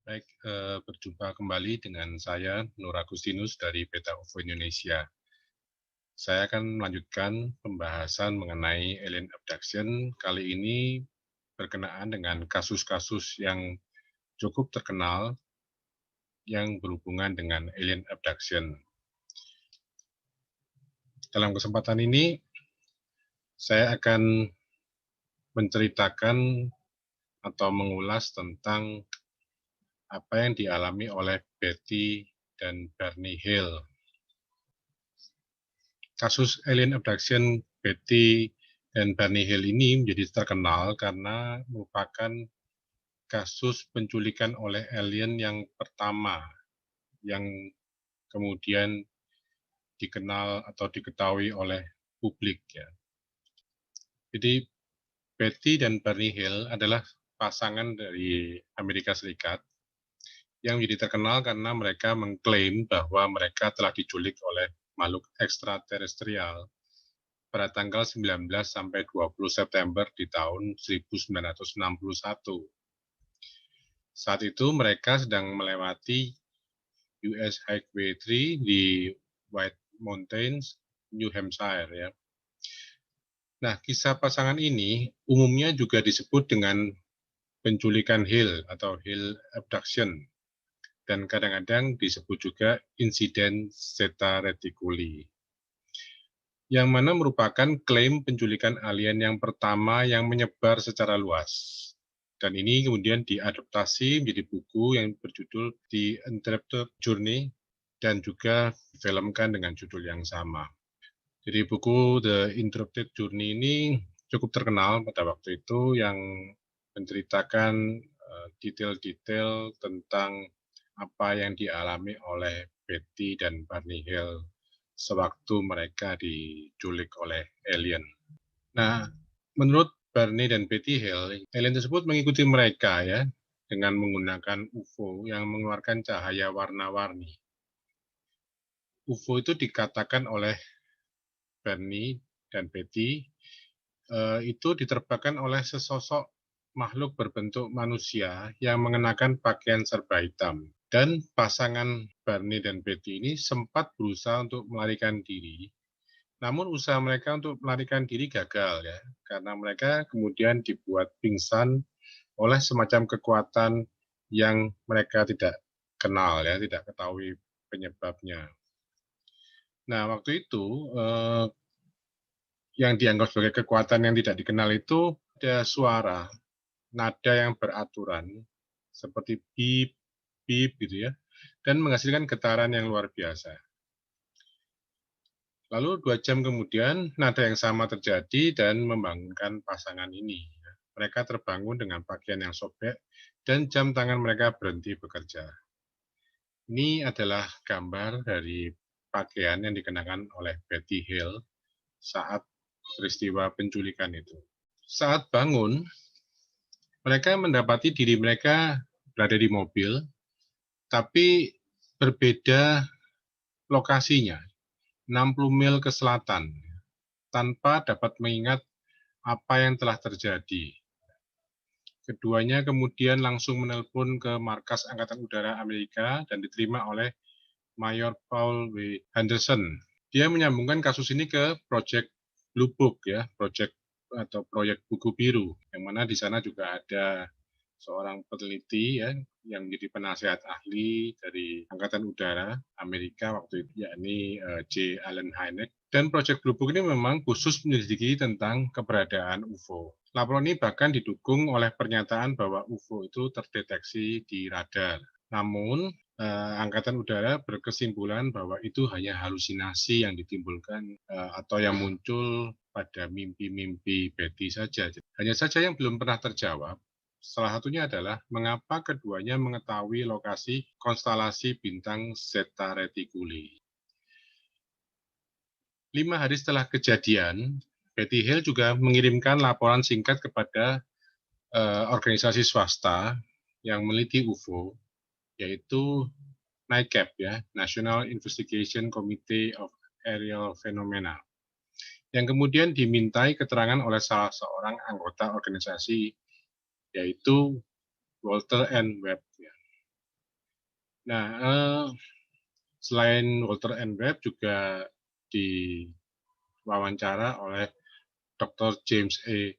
Baik, berjumpa kembali dengan saya, Nur Agustinus dari Beta UFO Indonesia. Saya akan melanjutkan pembahasan mengenai alien abduction. Kali ini berkenaan dengan kasus-kasus yang cukup terkenal yang berhubungan dengan alien abduction. Dalam kesempatan ini, saya akan menceritakan atau mengulas tentang apa yang dialami oleh Betty dan Barney Hill. Kasus alien abduction Betty dan Barney Hill ini menjadi terkenal karena merupakan kasus penculikan oleh alien yang pertama yang kemudian dikenal atau diketahui oleh publik ya. Jadi Betty dan Barney Hill adalah pasangan dari Amerika Serikat yang menjadi terkenal karena mereka mengklaim bahwa mereka telah diculik oleh makhluk ekstraterestrial pada tanggal 19 sampai 20 September di tahun 1961. Saat itu mereka sedang melewati US Highway 3 di White Mountains, New Hampshire ya. Nah, kisah pasangan ini umumnya juga disebut dengan penculikan Hill atau Hill abduction dan kadang-kadang disebut juga insiden Zeta Reticuli, yang mana merupakan klaim penculikan alien yang pertama yang menyebar secara luas. Dan ini kemudian diadaptasi menjadi buku yang berjudul The Interrupted Journey dan juga difilmkan dengan judul yang sama. Jadi buku The Interrupted Journey ini cukup terkenal pada waktu itu yang menceritakan detail-detail tentang apa yang dialami oleh Betty dan Barney Hill sewaktu mereka diculik oleh alien. Nah, menurut Barney dan Betty Hill, alien tersebut mengikuti mereka ya dengan menggunakan UFO yang mengeluarkan cahaya warna-warni. UFO itu dikatakan oleh Barney dan Betty itu diterbangkan oleh sesosok makhluk berbentuk manusia yang mengenakan pakaian serba hitam. Dan pasangan Barney dan Betty ini sempat berusaha untuk melarikan diri, namun usaha mereka untuk melarikan diri gagal ya, karena mereka kemudian dibuat pingsan oleh semacam kekuatan yang mereka tidak kenal ya, tidak ketahui penyebabnya. Nah, waktu itu yang dianggap sebagai kekuatan yang tidak dikenal itu ada suara, nada yang beraturan, seperti bip, bip gitu ya, dan menghasilkan getaran yang luar biasa. Lalu 2 jam kemudian, nada yang sama terjadi dan membangunkan pasangan ini. Mereka terbangun dengan pakaian yang sobek dan jam tangan mereka berhenti bekerja. Ini adalah gambar dari pakaian yang dikenakan oleh Betty Hill saat peristiwa penculikan itu. Saat bangun, mereka mendapati diri mereka berada di mobil, tapi berbeda lokasinya, 60 mil ke selatan, tanpa dapat mengingat apa yang telah terjadi. Keduanya kemudian langsung menelpon ke Markas Angkatan Udara Amerika dan diterima oleh Mayor Paul W. Henderson. Dia menyambungkan kasus ini ke Project Blue Book ya, proyek buku biru, yang mana di sana juga ada seorang peneliti ya yang menjadi penasehat ahli dari Angkatan Udara Amerika waktu itu, yakni J. Allen Hynek. Dan Project Blue Book ini memang khusus menyelidiki tentang keberadaan UFO. Laporan ini bahkan didukung oleh pernyataan bahwa UFO itu terdeteksi di radar. Namun, Angkatan Udara berkesimpulan bahwa itu hanya halusinasi yang ditimbulkan atau yang muncul pada mimpi-mimpi Betty saja. Hanya saja yang belum pernah terjawab, salah satunya adalah mengapa keduanya mengetahui lokasi konstelasi bintang Zeta Reticuli. 5 hari setelah kejadian, Betty Hill juga mengirimkan laporan singkat kepada organisasi swasta yang meneliti UFO, yaitu NICAP ya, National Investigation Committee of Aerial Phenomena, yang kemudian dimintai keterangan oleh salah seorang anggota organisasi, yaitu Walter N. Webb. Ya. Nah, selain Walter N. Webb juga diwawancara oleh Dr. James A.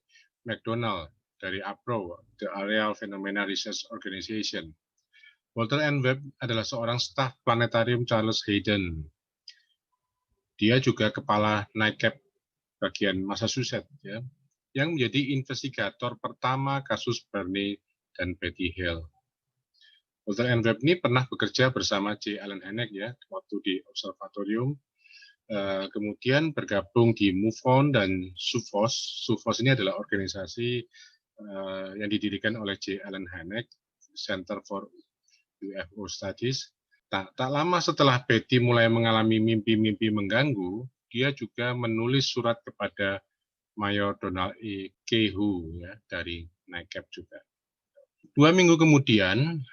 McDonald dari APRO, The Aerial Phenomena Research Organization. Walter N. Webb adalah seorang staf planetarium Charles Hayden. Dia juga kepala NICAP bagian Massachusetts, ya, yang menjadi investigator pertama kasus Barney dan Betty Hale. Walter N. Webb ini pernah bekerja bersama J. Allen Hynek ya waktu di observatorium, kemudian bergabung di MUFON dan SUFOS. SUFOS ini adalah organisasi yang didirikan oleh J. Allen Hynek, Center for UFO Studies. Tak lama setelah Betty mulai mengalami mimpi-mimpi mengganggu, dia juga menulis surat kepada Mayor Donald E. Kehu ya, dari NICAP juga. 2 minggu kemudian,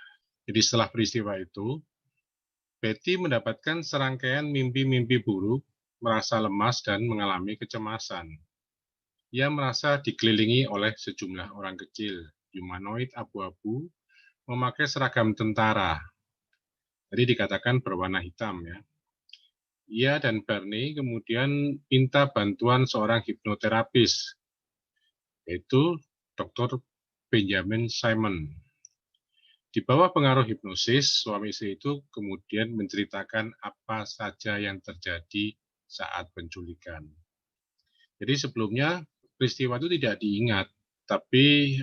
jadi setelah peristiwa itu, Betty mendapatkan serangkaian mimpi-mimpi buruk, merasa lemas dan mengalami kecemasan. Ia merasa dikelilingi oleh sejumlah orang kecil, humanoid abu-abu, memakai seragam tentara. Jadi dikatakan berwarna hitam ya. Ia dan Barney kemudian minta bantuan seorang hipnoterapis, yaitu Dr. Benjamin Simon. Di bawah pengaruh hipnosis, suami istri itu kemudian menceritakan apa saja yang terjadi saat penculikan. Jadi sebelumnya peristiwa itu tidak diingat, tapi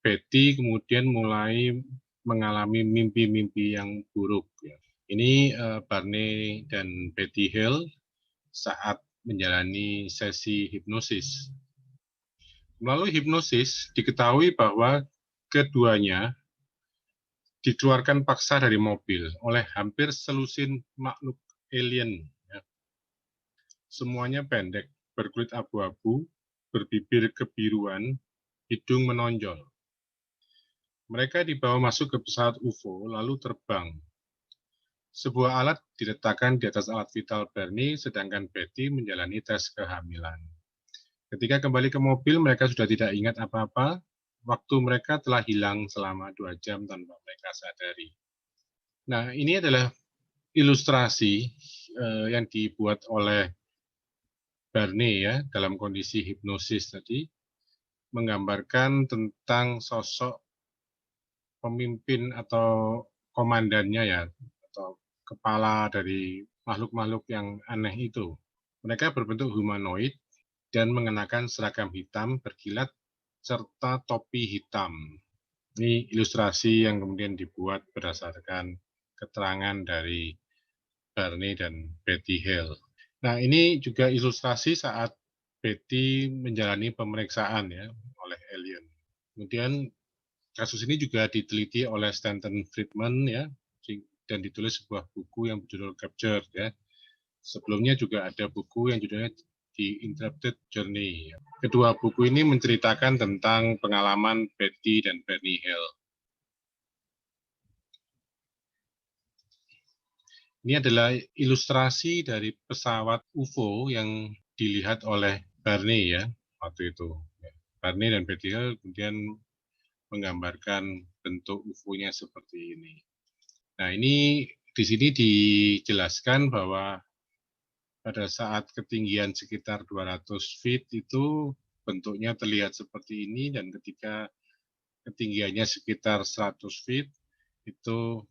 Betty kemudian mulai mengalami mimpi-mimpi yang buruk. Ini Barney dan Betty Hale saat menjalani sesi hipnosis. Melalui hipnosis, diketahui bahwa keduanya dikeluarkan paksa dari mobil oleh hampir selusin makhluk alien. Semuanya pendek, berkulit abu-abu, berbibir kebiruan, hidung menonjol. Mereka dibawa masuk ke pesawat UFO, lalu terbang. Sebuah alat diletakkan di atas alat vital Barney, sedangkan Betty menjalani tes kehamilan. Ketika kembali ke mobil, mereka sudah tidak ingat apa-apa. Waktu mereka telah hilang selama 2 jam tanpa mereka sadari. Nah, ini adalah ilustrasi yang dibuat oleh Barney ya dalam kondisi hipnosis tadi, menggambarkan tentang sosok pemimpin atau komandannya ya, atau kepala dari makhluk-makhluk yang aneh itu. Mereka berbentuk humanoid dan mengenakan seragam hitam berkilat serta topi hitam. Ini ilustrasi yang kemudian dibuat berdasarkan keterangan dari Barney dan Betty Hale. Nah, ini juga ilustrasi saat Betty menjalani pemeriksaan ya oleh alien. Kemudian kasus ini juga diteliti oleh Stanton Friedman ya, dan ditulis sebuah buku yang berjudul Captured ya. Sebelumnya juga ada buku yang judulnya The Interrupted Journey. Kedua buku ini menceritakan tentang pengalaman Betty dan Barney Hale. Ini adalah ilustrasi dari pesawat UFO yang dilihat oleh Barney ya waktu itu. Barney dan Betty Hale kemudian menggambarkan bentuk UFO-nya seperti ini. Nah, ini di sini dijelaskan bahwa pada saat ketinggian sekitar 200 feet itu bentuknya terlihat seperti ini, dan ketika ketinggiannya sekitar 100 feet itu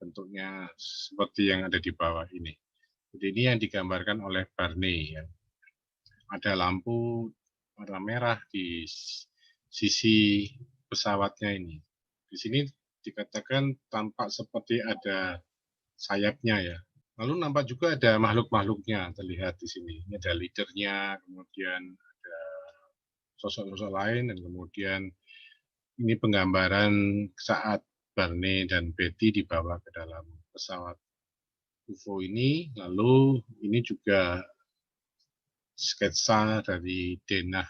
bentuknya seperti yang ada di bawah ini. Jadi ini yang digambarkan oleh Barney. Ya. Ada lampu warna merah di sisi pesawatnya ini. Di sini dikatakan tampak seperti ada sayapnya ya. Lalu nampak juga ada makhluk-makhluknya terlihat di sini. Ini ada leadernya, kemudian ada sosok-sosok lain, dan kemudian ini penggambaran saat Barney dan Betty dibawa ke dalam pesawat UFO ini. Lalu ini juga sketsa dari denah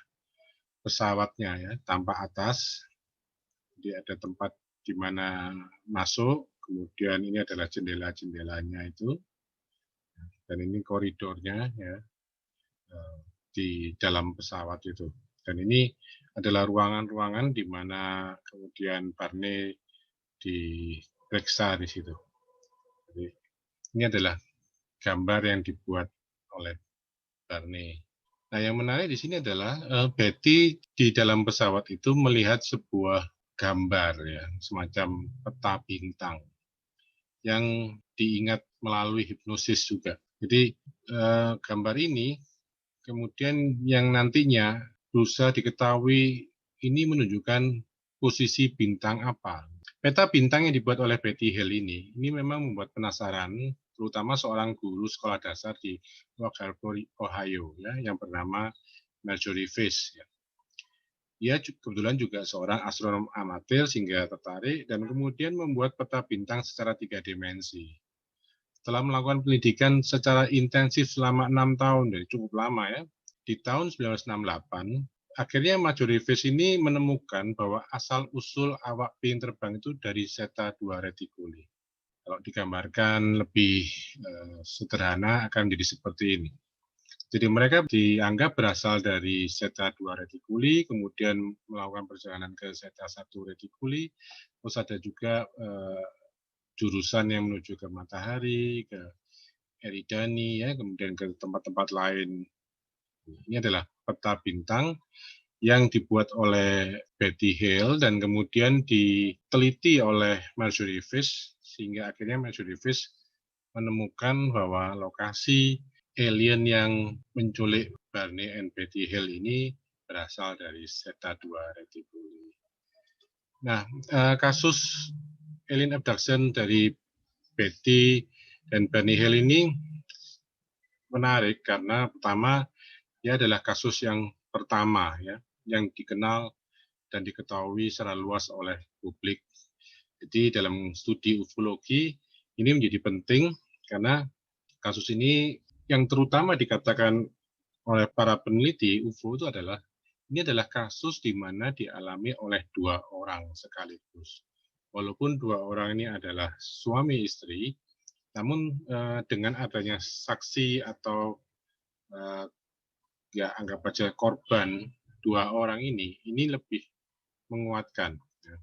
pesawatnya ya, tampak atas. Jadi ada tempat di mana masuk, kemudian ini adalah jendela-jendelanya itu, dan ini koridornya ya di dalam pesawat itu. Dan ini adalah ruangan-ruangan di mana kemudian Barney periksa di situ. Jadi, ini adalah gambar yang dibuat oleh Barney. Nah, yang menarik di sini adalah Betty di dalam pesawat itu melihat sebuah gambar ya, semacam peta bintang yang diingat melalui hipnosis juga. Jadi gambar ini kemudian yang nantinya berusaha diketahui ini menunjukkan posisi bintang apa. Peta bintang yang dibuat oleh Betty Hale ini memang membuat penasaran, terutama seorang guru sekolah dasar di Rock Harbor, Ohio, ya, yang bernama Marjorie Fish. Ya. Dia kebetulan juga seorang astronom amatir sehingga tertarik dan kemudian membuat peta bintang secara 3 dimensi. Setelah melakukan pendidikan secara intensif selama 6 tahun, jadi cukup lama ya, di tahun 1968, akhirnya Marjorie Fish ini menemukan bahwa asal-usul awak piring terbang itu dari Zeta 2 Reticuli. Kalau digambarkan lebih sederhana akan jadi seperti ini. Jadi mereka dianggap berasal dari Zeta 2 Reticuli, kemudian melakukan perjalanan ke Zeta 1 Reticuli, terus ada juga jurusan yang menuju ke matahari, ke Eridani, ya, kemudian ke tempat-tempat lain. Ini adalah peta bintang yang dibuat oleh Betty Hale dan kemudian diteliti oleh Marjorie Fish, sehingga akhirnya Marjorie Fish menemukan bahwa lokasi alien yang menculik Barney and Betty Hale ini berasal dari Zeta 2 Reticuli. Nah, kasus alien abduction dari Betty dan Barney Hale ini menarik karena pertama dia adalah kasus yang pertama ya yang dikenal dan diketahui secara luas oleh publik. Jadi dalam studi ufologi ini menjadi penting karena kasus ini yang terutama dikatakan oleh para peneliti UFO itu adalah ini adalah kasus di mana dialami oleh 2 orang sekaligus. Walaupun 2 orang ini adalah suami istri, namun dengan adanya saksi atau ya anggap aja korban 2 orang ini lebih menguatkan. Ya.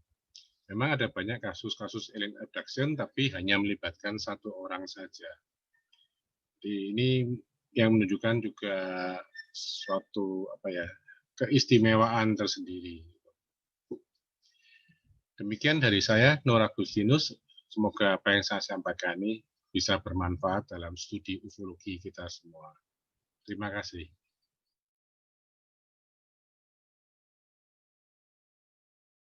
Memang ada banyak kasus-kasus alien abduction, tapi hanya melibatkan 1 orang saja. Jadi ini yang menunjukkan juga suatu keistimewaan tersendiri. Demikian dari saya, Nur Agustinus. Semoga apa yang saya sampaikan ini bisa bermanfaat dalam studi ufologi kita semua. Terima kasih.